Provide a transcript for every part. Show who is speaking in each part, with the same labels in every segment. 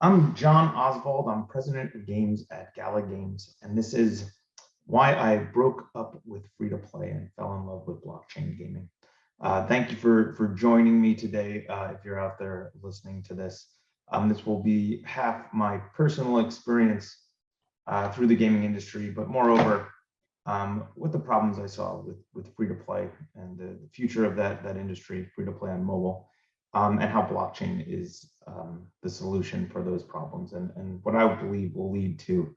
Speaker 1: I'm John Osvald. I'm president of games at Gala Games, and this is why I broke up with free to play and fell in love with blockchain gaming. Thank you for joining me today. If you're out there listening to this, this will be half my personal experience through the gaming industry, but moreover, with the problems I saw with free to play and the future of that industry, free to play on mobile. And how blockchain is the solution for those problems, and what I believe will lead to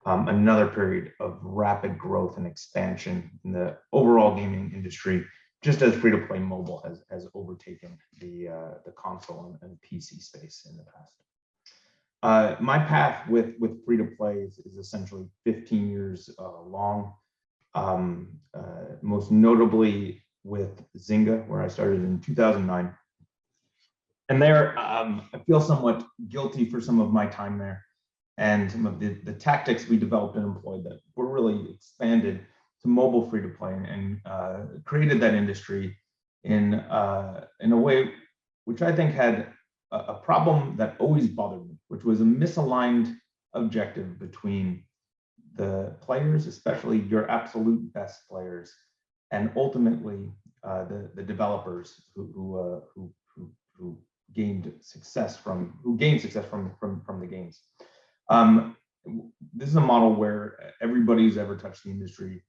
Speaker 1: another period of rapid growth and expansion in the overall gaming industry, just as free-to-play mobile has overtaken the console and PC space in the past. My path with free-to-play is essentially 15 years long, most notably with Zynga, where I started in 2009. And there, I feel somewhat guilty for some of my time there and some of the tactics we developed and employed that were really expanded to mobile free-to-play and created that industry in a way which I think had a problem that always bothered me, which was a misaligned objective between the players, especially your absolute best players, and ultimately the developers who gained success from the games. This is a model where everybody who's ever touched the industry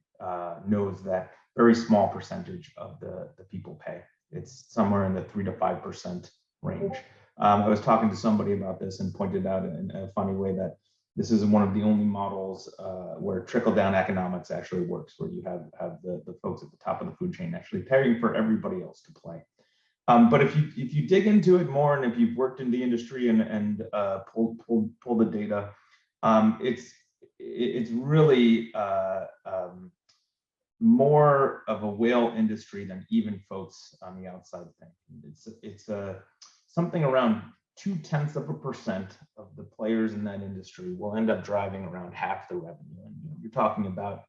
Speaker 1: knows that very small percentage of the people pay. It's somewhere in the 3 to 5% range. I was talking to somebody about this and pointed out in a funny way that this is one of the only models where trickle-down economics actually works, where you have the folks at the top of the food chain actually paying for everybody else to play. But if you dig into it more, and if you've worked in the industry and pull the data, it's really more of a whale industry than even folks on the outside think. It's something around 0.2% of the players in that industry will end up driving around half the revenue. And you're talking about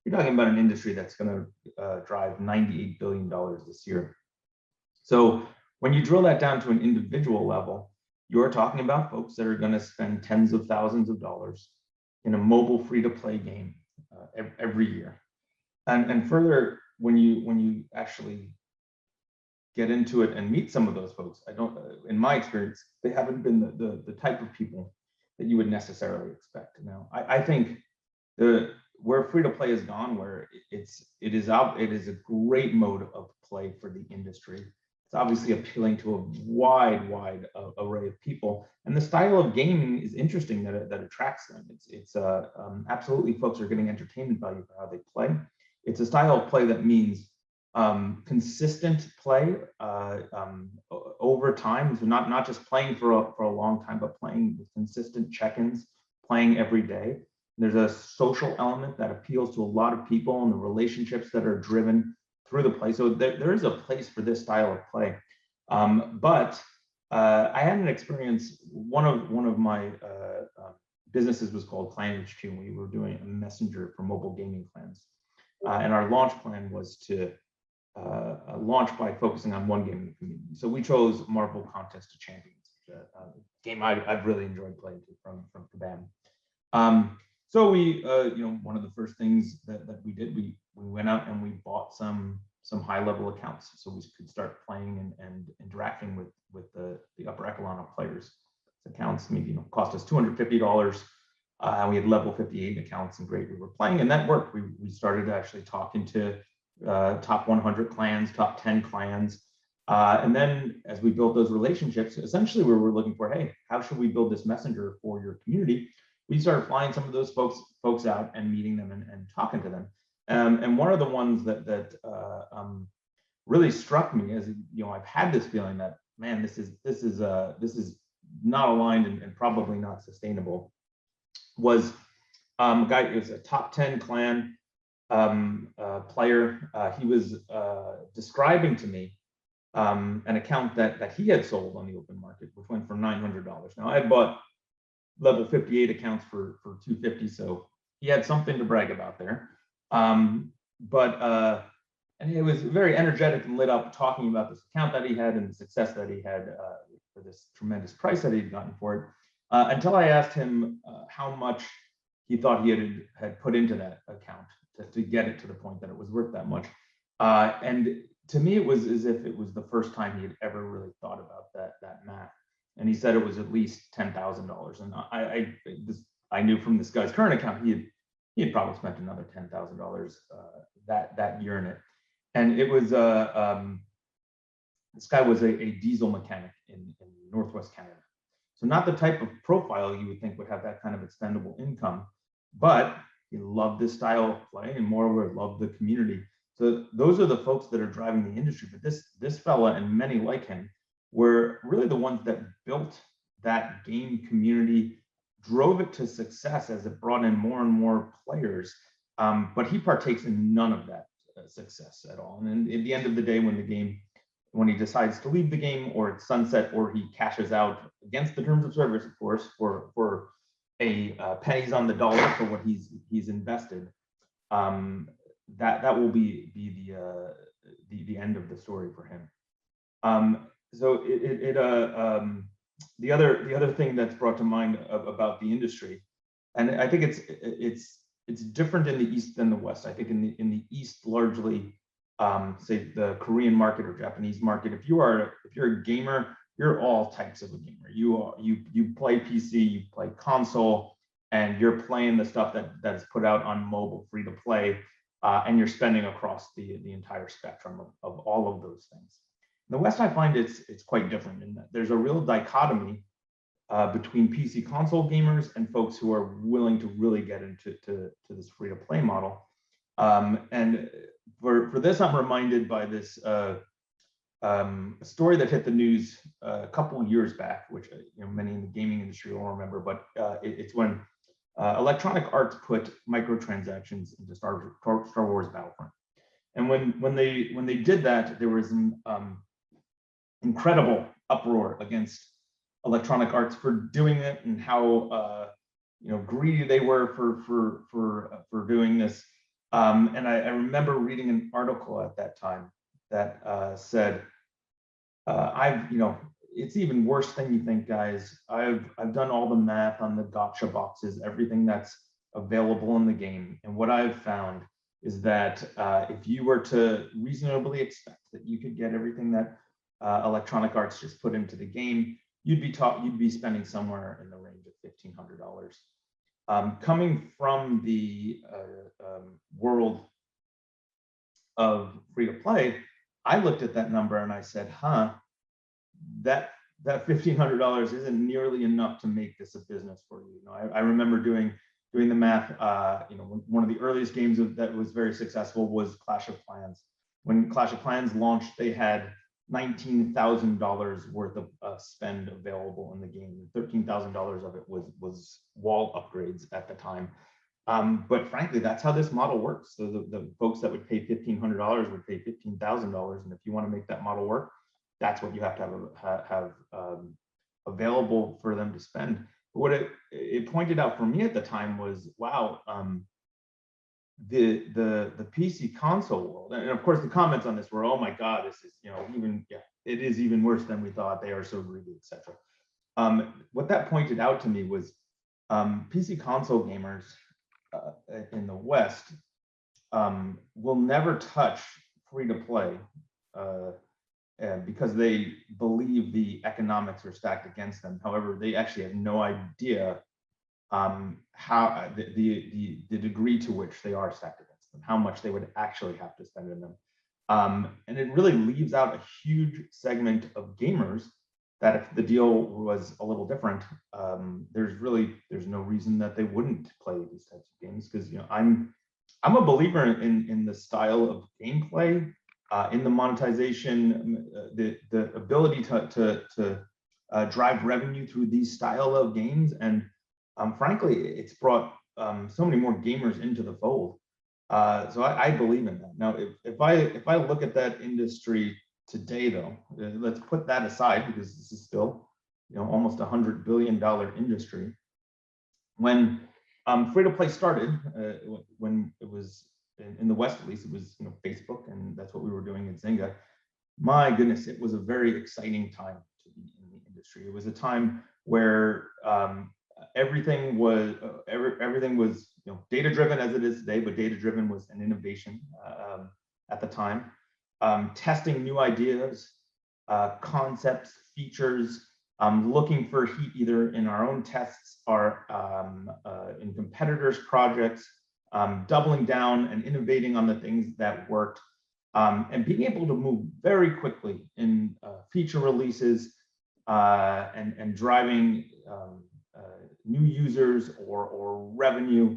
Speaker 1: an industry that's going to drive $98 billion this year. So when you drill that down to an individual level, you're talking about folks that are going to spend tens of thousands of dollars in a mobile free-to-play game every year. And further, when you actually get into it and meet some of those folks, in my experience, they haven't been the type of people that you would necessarily expect. Now, I think where free-to-play has gone, where it is a great mode of play for the industry. It's obviously appealing to a wide array of people, and the style of gaming is interesting that attracts them. It's absolutely, folks are getting entertainment value for how they play. It's a style of play that means consistent play over time, so not just playing for a long time, but playing with consistent check-ins, playing every day. There's a social element that appeals to a lot of people, and the relationships that are driven through the play. So there is a place for this style of play. But I had an experience, one of my businesses was called Clan HQ, and we were doing a messenger for mobile gaming clans. And our launch plan was to launch by focusing on one game in the community. So we chose Marvel Contest of Champions, a game I've really enjoyed playing from Kabam. So we, one of the first things that we did, we went out and we bought some high-level accounts, so we could start playing and interacting with the upper echelon of players. Accounts maybe cost us $250. We had level 58 accounts, and great, we were playing, and that worked. We started actually talking to top 100 clans, top 10 clans, and then as we built those relationships, essentially we were looking for, hey, how should we build this messenger for your community? We started flying some of those folks out and meeting them and talking to them. And one of the ones that really struck me is, I've had this feeling that, man, this is not aligned and probably not sustainable. Was a guy who was a top 10 clan player. He was describing to me an account that he had sold on the open market, which went for $900. Now, I had bought level 58 accounts for $250, so he had something to brag about there. And it was very energetic and lit up talking about this account that he had and the success that he had for this tremendous price that he'd gotten for it. until I asked him how much he thought he had put into that account to get it to the point that it was worth that much. And to me, it was as if it was the first time he had ever really thought about that math. And he said it was at least $10,000. And I knew from this guy's current account he had probably spent another $10,000 that year in it. And it was this guy was a diesel mechanic in Northwest Canada. So not the type of profile you would think would have that kind of expendable income, but he loved this style of play and moreover loved the community. So those are the folks that are driving the industry. But this fella and many like him were really the ones that built that game community, drove it to success as it brought in more and more players. But he partakes in none of that success at all. And at the end of the day, when he decides to leave the game or it's sunset or he cashes out against the terms of service, of course, for a pennies on the dollar for what he's invested, that will be the end of the story for him. So the other thing that's brought to mind about the industry, and I think it's different in the East than the West. I think in the East, largely, say the Korean market or Japanese market, if you're a gamer, you're all types of a gamer. You play PC, you play console, and you're playing the stuff that's put out on mobile, free to play, and you're spending across the entire spectrum of all of those things. In the West, I find it's quite different in that there's a real dichotomy between PC console gamers and folks who are willing to really get into this free to play model. And for this, I'm reminded by this story that hit the news a couple of years back, which many in the gaming industry will remember. But it's when Electronic Arts put microtransactions into Star Wars Battlefront. And when they did that, there was an incredible uproar against Electronic Arts for doing it and how greedy they were for doing this. And I remember reading an article at that time that said, it's even worse than you think, guys. I've done all the math on the gotcha boxes, everything that's available in the game. And what I've found is that if you were to reasonably expect that you could get everything that Electronic Arts just put into the game, you'd be spending somewhere in the range of $1,500. Coming from the world of free to play, I looked at that number and I said, that $1,500 isn't nearly enough to make this a business for you. I remember doing the math. One of the earliest games that was very successful was Clash of Clans. When Clash of Clans launched, they had $19,000 worth of spend available in the game. $13,000 of it was wall upgrades at the time. But frankly, that's how this model works. So the folks that would pay $1,500 would pay $15,000, and if you want to make that model work, that's what you have to have available for them to spend. But what it pointed out for me at the time was, wow, the PC console world, and of course the comments on this were, oh my God, this is it is even worse than we thought. They are so greedy, etc. What that pointed out to me was PC console gamers in the West will never touch free to play because they believe the economics are stacked against them. However, they actually have no idea how the degree to which they are stacked against them, how much they would actually have to spend in them. And it really leaves out a huge segment of gamers that if the deal was a little different, there's no reason that they wouldn't play these types of games, because I'm a believer in the style of gameplay, in the monetization, the ability to drive revenue through these style of games, and frankly, it's brought so many more gamers into the fold. So I believe in that. Now, if I look at that industry today, though, let's put that aside because this is still almost $100 billion industry. When free to play started, when it was in the West, at least, it was Facebook, and that's what we were doing at Zynga. My goodness, it was a very exciting time to be in the industry. It was a time where everything was data driven as it is today, but data driven was an innovation at the time. Testing new ideas, concepts, features, looking for heat either in our own tests or in competitors' projects, doubling down and innovating on the things that worked, and being able to move very quickly in feature releases and driving new users or revenue.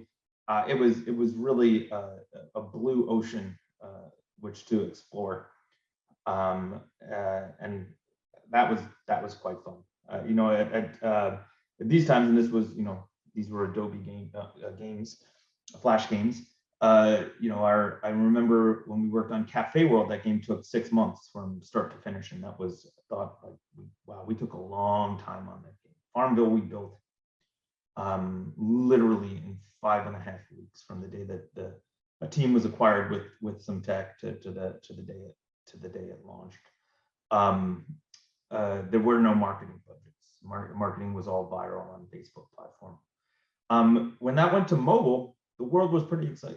Speaker 1: It was really a blue ocean which to explore, and that was quite fun. At these times, and this was, these were Adobe games, Flash games. I remember when we worked on Cafe World, that game took 6 months from start to finish, and that was thought like, wow, we took a long time on that game. Farmville we built literally in 5.5 weeks from the day that a team was acquired with some tech to the day it launched. There were no marketing budgets. Marketing was all viral on Facebook platform. When that went to mobile, the world was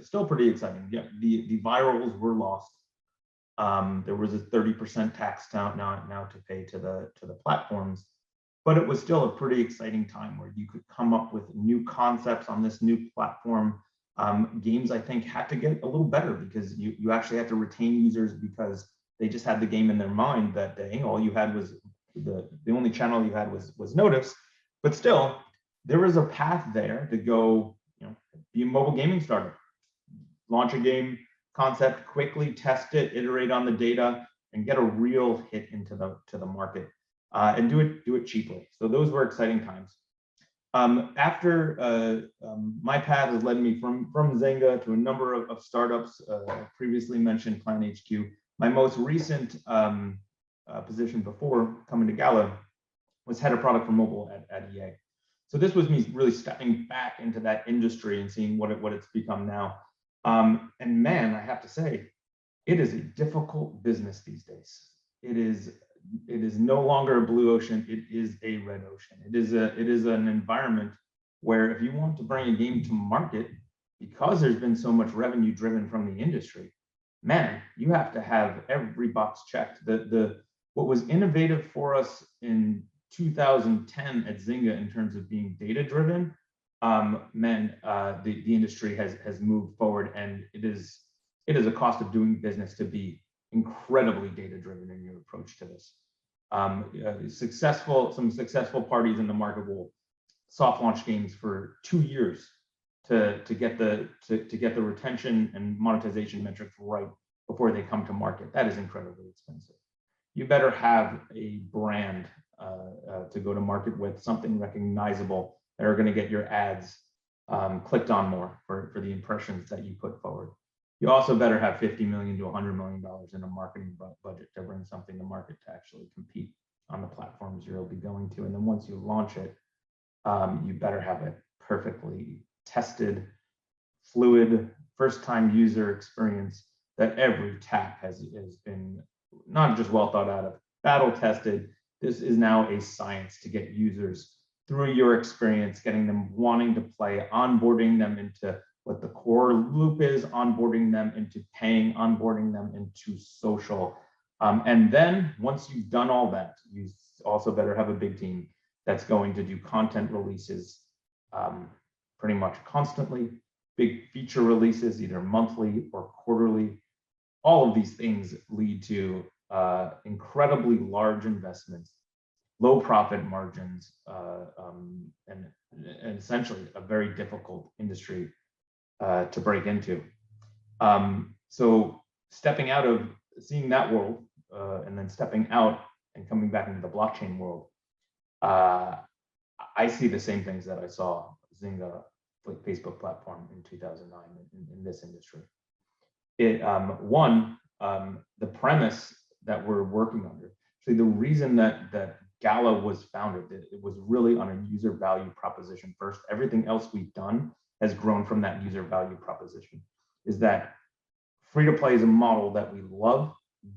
Speaker 1: still pretty exciting. Yeah, the virals were lost. There was a 30% tax now to pay to the platforms, but it was still a pretty exciting time where you could come up with new concepts on this new platform. Games, I think, had to get a little better because you actually had to retain users because they just had the game in their mind that day. All you had was the only channel you had was notice, but still there was a path there to go, be a mobile gaming startup, launch a game concept quickly, test it, iterate on the data, and get a real hit into the market, and do it cheaply. So those were exciting times. After my path has led me from Zynga to a number of startups. Previously mentioned Clan HQ. My most recent position before coming to Gala was head of product for mobile at EA. So this was me really stepping back into that industry and seeing what it's become now. And man, I have to say, it is a difficult business these days. It is no longer a blue ocean. It is a red ocean. It is an environment where if you want to bring a game to market, because there's been so much revenue driven from the industry, man, you have to have every box checked. What was innovative for us in 2010 at Zynga in terms of being data driven, the industry has moved forward, and it is a cost of doing business to be incredibly data driven in your approach to this. Some successful parties in the market will soft launch games for 2 years to get the retention and monetization metrics right before they come to market. That is incredibly expensive. You better have a brand to go to market with, something recognizable that are going to get your ads clicked on more for the impressions that you put forward. You also better have $50 million to $100 million in a marketing budget to bring something to market to actually compete on the platforms you'll be going to. And then once you launch it, you better have a perfectly tested, fluid, first-time user experience that every tap has been not just well thought out of, battle tested. This is now a science to get users through your experience, getting them wanting to play, onboarding them into what the core loop is, onboarding them into paying, onboarding them into social. And then once you've done all that, you also better have a big team that's going to do content releases pretty much constantly, big feature releases, either monthly or quarterly. All of these things lead to incredibly large investments, low profit margins, and essentially a very difficult industry to break into. So stepping out of seeing that world and then stepping out and coming back into the blockchain world, I see the same things that I saw Zynga, like Facebook platform in 2009 in this industry. The premise that we're working under, actually the reason that Gala was founded, it was really on a user value proposition first. Everything else we've done has grown from that user value proposition, is that free to play is a model that we love,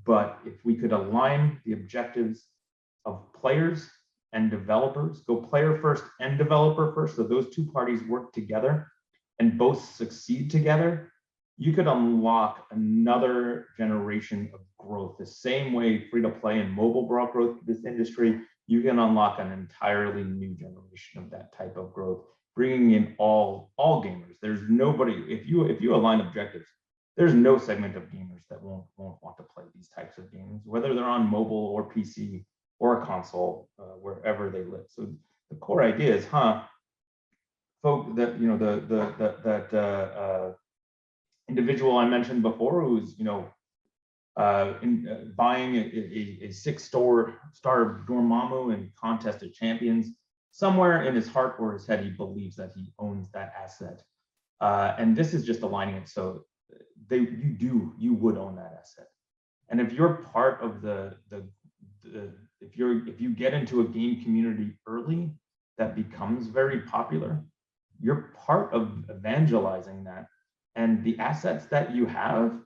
Speaker 1: but if we could align the objectives of players and developers, go player first and developer first, so those two parties work together and both succeed together, you could unlock another generation of growth. The same way free-to-play and mobile brought growth to this industry, you can unlock an entirely new generation of that type of growth, bringing in all gamers. There's nobody, if you align objectives, there's no segment of gamers that won't want to play these types of games, whether they're on mobile or PC or a console, wherever they live. So the core idea is, folk that individual I mentioned before, who's buying a 6-star Dormammu in Contest of Champions, somewhere in his heart or his head, he believes that he owns that asset, and this is just aligning it so you would own that asset. And if you're part of if you get into a game community early that becomes very popular, you're part of evangelizing that, and the assets that you have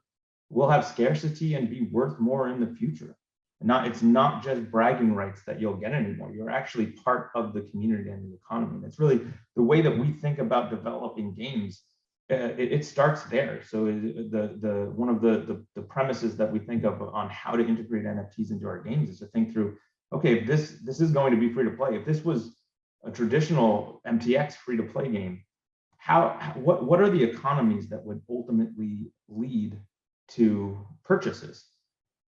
Speaker 1: will have scarcity and be worth more in the future. It's not just bragging rights that you'll get anymore. You're actually part of the community and the economy. And it's really the way that we think about developing games. It starts there. So one of the premises that we think of on how to integrate NFTs into our games is to think through, okay, if this is going to be free to play. If this was a traditional MTX free to play game, what are the economies that would ultimately lead to purchases?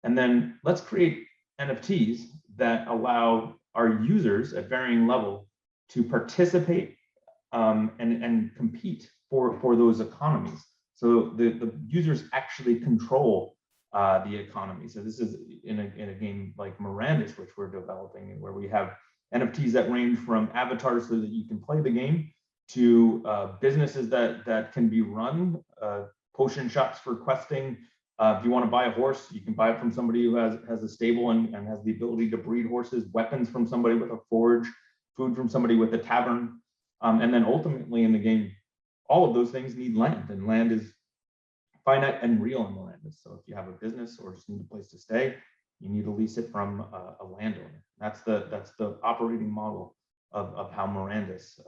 Speaker 1: And then let's create NFTs that allow our users at varying level to participate and compete for those economies. So the users actually control the economy. So this is in a game like Mirandus, which we're developing, where we have NFTs that range from avatars so that you can play the game to businesses that can be run, potion shops for questing. If you want to buy a horse, you can buy it from somebody who has a stable and has the ability to breed horses, weapons from somebody with a forge, food from somebody with a tavern. And then ultimately in the game, all of those things need land, and land is finite and real in Mirandus. So if you have a business or just need a place to stay, you need to lease it from a landowner. That's the operating model of how Mirandus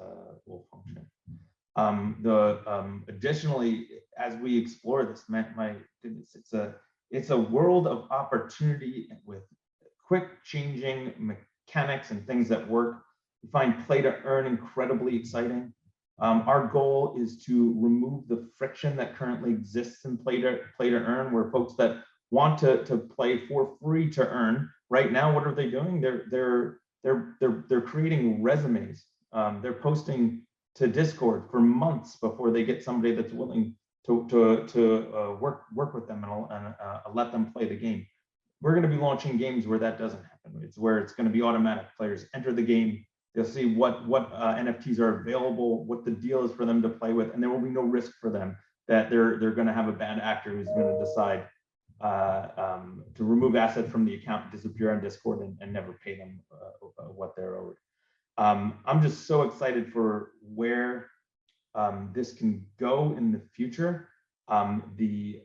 Speaker 1: will function. Additionally, as we explore this, my goodness, it's a world of opportunity with quick changing mechanics and things that work. We find play to earn incredibly exciting. Our goal is to remove the friction that currently exists in play to earn, where folks that want to play for free to earn right now, what are they doing? They're creating resumes. They're posting to Discord for months before they get somebody that's willing to work with them and let them play the game. We're going to be launching games where that doesn't happen. It's where it's going to be automatic. Players enter the game, they'll see what NFTs are available, what the deal is for them to play with, and there will be no risk for them that they're going to have a bad actor who's going to decide to remove assets from the account, disappear on Discord, and never pay them what they're owed. I'm just so excited for where this can go in the future. The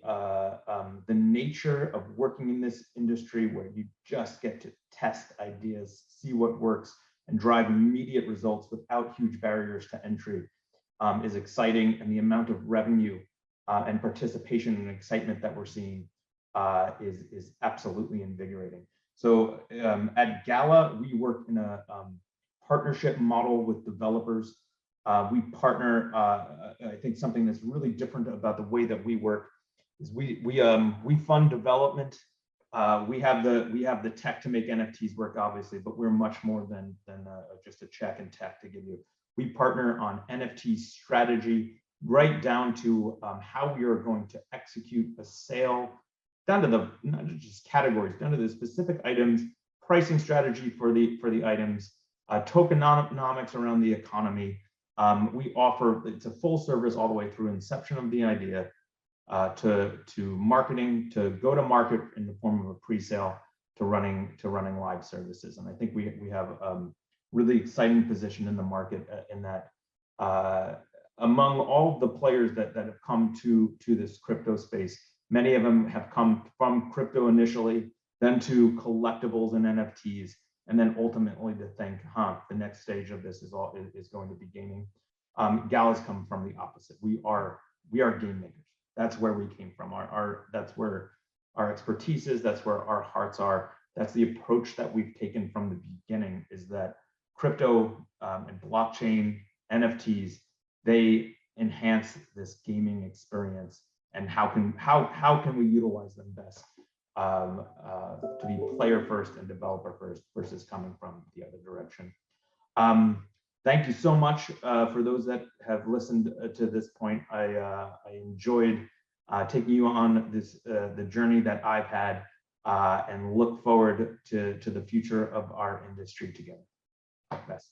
Speaker 1: nature of working in this industry, where you just get to test ideas, see what works, and drive immediate results without huge barriers to entry, is exciting. And the amount of revenue and participation and excitement that we're seeing is absolutely invigorating. So at Gala, we work in a partnership model with developers. We partner. I think something that's really different about the way that we work is we fund development. We have the tech to make NFTs work, obviously, but we're much more than just a check and tech to give you. We partner on NFT strategy, right down to how we are going to execute a sale, down to the not just categories, down to the specific items, pricing strategy for the items, tokenomics around the economy. We offer, it's a full service all the way through inception of the idea to marketing, to go to market in the form of a pre-sale, to running live services. And I think we have really exciting position in the market in that among all the players that have come to this crypto space, many of them have come from crypto initially, then to collectibles and NFTs. and then ultimately to think, the next stage of this is going to be gaming. Gala's come from the opposite. We are game makers. That's where we came from. That's where our expertise is. That's where our hearts are. That's the approach that we've taken from the beginning, is that crypto and blockchain, NFTs, they enhance this gaming experience, and how can we utilize them best to be player first and developer first versus coming from the other direction. Thank you so much for those that have listened to this point. I enjoyed taking you on this the journey that I've had, and look forward to the future of our industry together. Best.